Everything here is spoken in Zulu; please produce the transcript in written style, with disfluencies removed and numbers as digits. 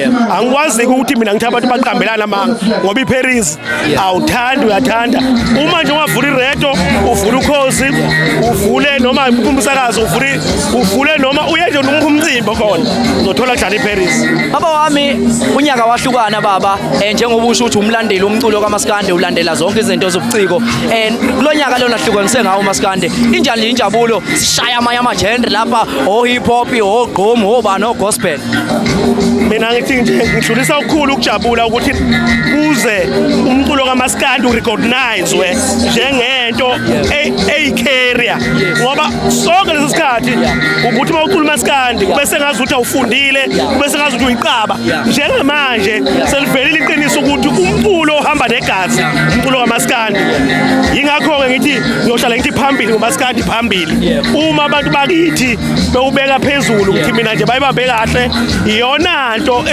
angikwazi ukuthi mina ngithi abantu baqambelana manga ngoba iParis awuthanda uyathanda uma nje ungavula ireto uvula ukhozi uvule noma umsakazo uvule noma uye nje umcimbi khona uzothola kudlala iParis. Baba wami unyaka wahlukana baba njengoba usho ukuthi umlandeli umculo kaMaskandi ulandela zonke izinto zobuciko kulonyaka lona hlukaniswe ngawo uMaskandi injani injabulo sishaya amanye amagendre lapha o hip hop o gqom obani o gospel. Mina ngithi nje ngidlulisa ukukhulu ukujabula ukuthi kuze umculo kaMaskandi urecognizewe njengento eyicarrier ngoba sonke lesikhathi ukuthi mawucula uMaskandi bese ngazi ukuthi awufundile bese ngazi ukuthi uyiqaba njengamanje selivelile iqiniso ukuthi umculo ohamba negazi umculo kaMaskandi yingakho ke ngithi ngiyohlala ngithi phambili ngomaskandi phambili uma abantu bakithi bewubeka phezulu ukuthi mina nje bayibambe kahle iyona nto